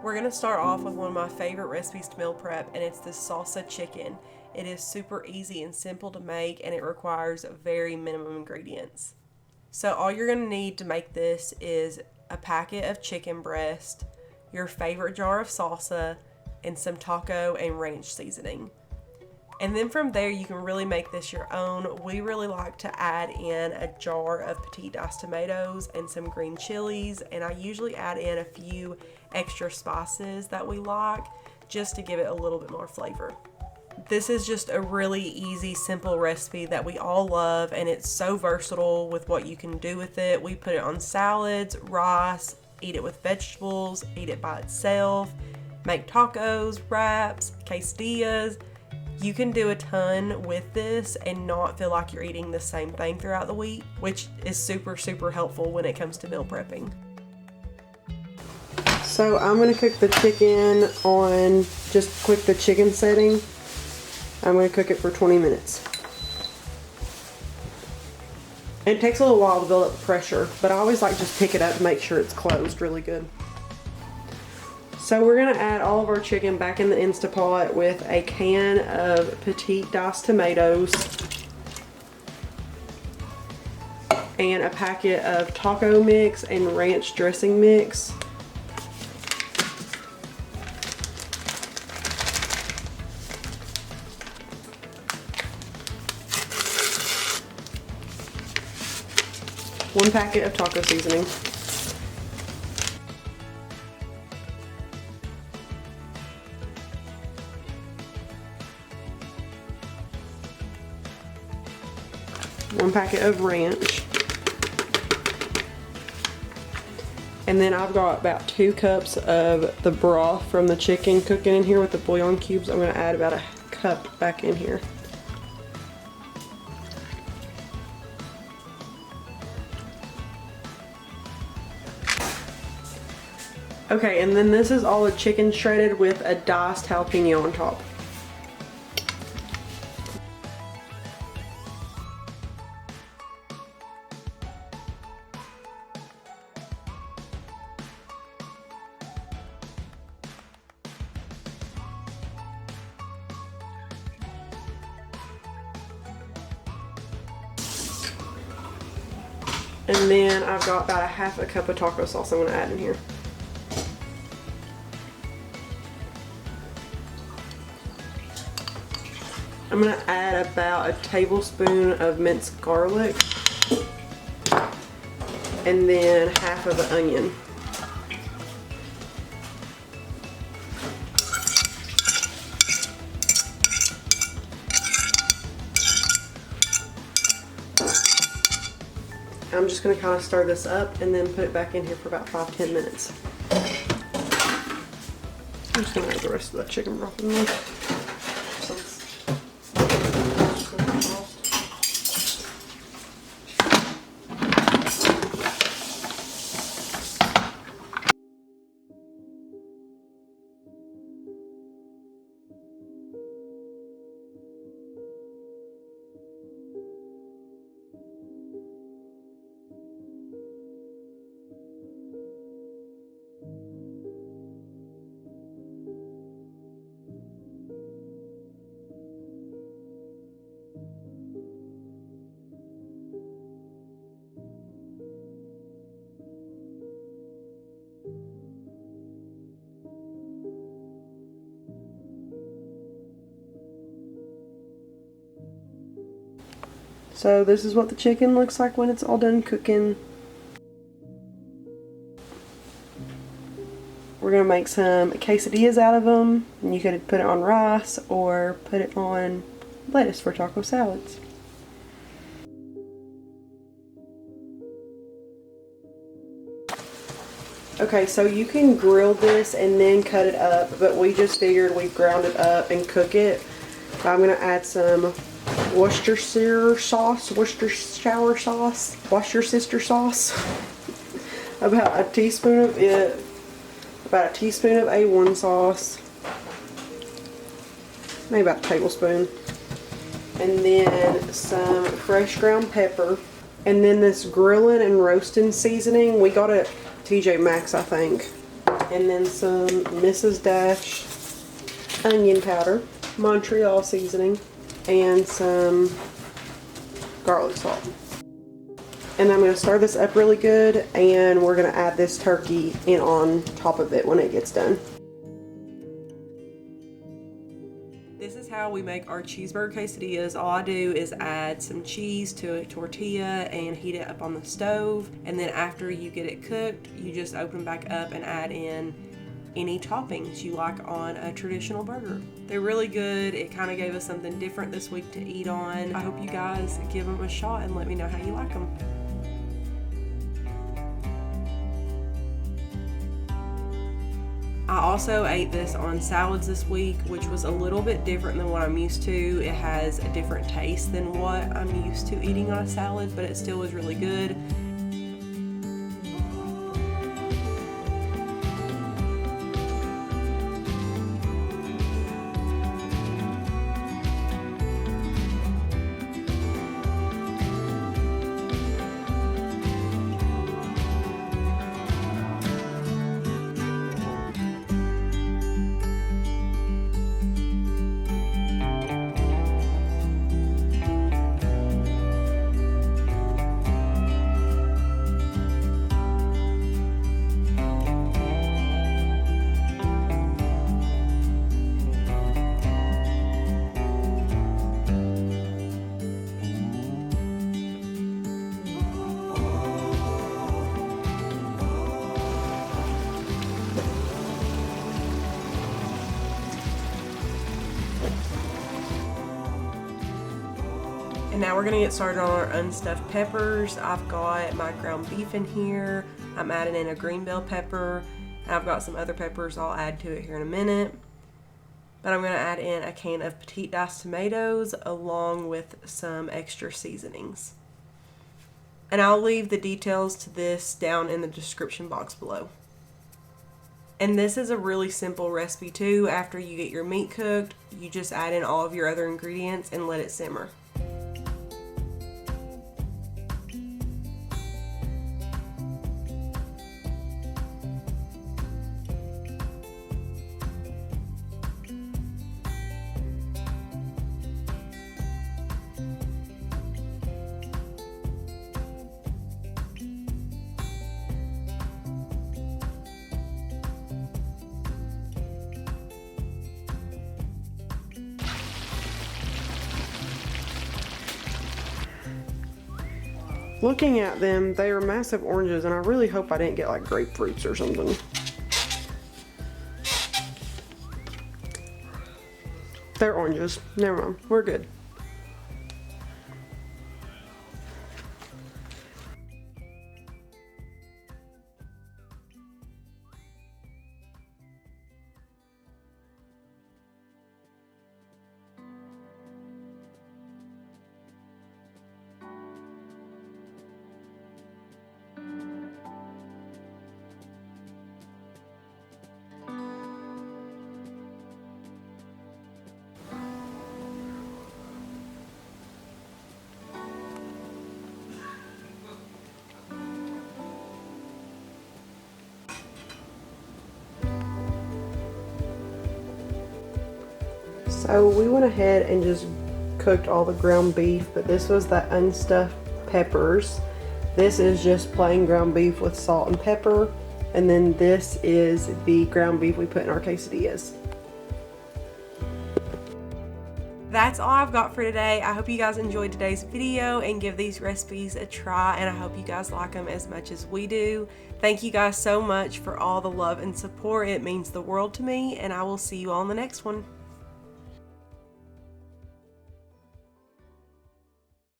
We're going to start off with one of my favorite recipes to meal prep, and it's the salsa chicken. It is super easy and simple to make, and it requires very minimum ingredients. So all you're going to need to make this is a packet of chicken breast, your favorite jar of salsa, and some taco and ranch seasoning. And then from there, you can really make this your own. We really like to add in a jar of Petite diced tomatoes and some green chilies, and I usually add in a few extra spices that we like just to give it a little bit more flavor. This is just a really easy, simple recipe that we all love, and it's so versatile with what you can do with it. We put it on salads, rice, eat it with vegetables, eat it by itself, make tacos, wraps, quesadillas. You can do a ton with this and not feel like you're eating the same thing throughout the week, which is super, super helpful when it comes to meal prepping. So I'm going to cook the chicken on just quick the chicken setting. I'm going to cook it for 20 minutes. It takes a little while to build up pressure, but I always like just pick it up to make sure it's closed really good. So we're going to add all of our chicken back in the Instapot with a can of Petite diced tomatoes and a packet of taco mix and ranch dressing mix. One packet of taco seasoning. One packet of ranch. And then I've got about 2 cups of the broth from the chicken cooking in here with the bouillon cubes. I'm going to add about a cup back in here. Okay, and then this is all the chicken shredded with a diced jalapeno on top. And then I've got about a half a cup of taco sauce I'm going to add in here. I'm going to add about a tablespoon of minced garlic and then half of an onion. I'm just going to kind of stir this up and then put it back in here for about 5-10 minutes. I'm just going to add the rest of that chicken broth in there. So this is what the chicken looks like when it's all done cooking. We're going to make some quesadillas out of them. And you could put it on rice or put it on lettuce for taco salads. Okay, so you can grill this and then cut it up, but we just figured we'd ground it up and cook it. So I'm going to add some Worcestershire sauce, Worcestershire sauce, Worcestershire sauce. About a teaspoon of it, about a teaspoon of A1 sauce, maybe about a tablespoon, and then some fresh ground pepper, and then this grilling and roasting seasoning. We got it at TJ Maxx, I think. And then some Mrs. Dash onion powder, Montreal seasoning, and some garlic salt. And I'm going to stir this up really good, and we're going to add this turkey in on top of it when it gets done. This is how we make our cheeseburger quesadillas. All I do is add some cheese to a tortilla and heat it up on the stove. And then after you get it cooked, you just open back up and add in any toppings you like on a traditional burger. They're really good. It kind of gave us something different this week to eat on. I hope you guys give them a shot and let me know how you like them. I also ate this on salads this week, which was a little bit different than what I'm used to. It has a different taste than what I'm used to eating on a salad, but it still was really good. And now we're gonna get started on our unstuffed peppers. I've got my ground beef in here. I'm adding in a green bell pepper. And I've got some other peppers I'll add to it here in a minute. But I'm gonna add in a can of Petite diced tomatoes along with some extra seasonings. And I'll leave the details to this down in the description box below. And this is a really simple recipe too. After you get your meat cooked, you just add in all of your other ingredients and let it simmer. Looking at them, they are massive oranges, and I really hope I didn't get like grapefruits or something. They're oranges. Never mind. We're good. So we went ahead and just cooked all the ground beef, but this was the unstuffed peppers. This is just plain ground beef with salt and pepper, and then this is the ground beef we put in our quesadillas. That's all I've got for today. I hope you guys enjoyed today's video and give these recipes a try, and I hope you guys like them as much as we do. Thank you guys so much for all the love and support. It means the world to me, and I will see you all in the next one.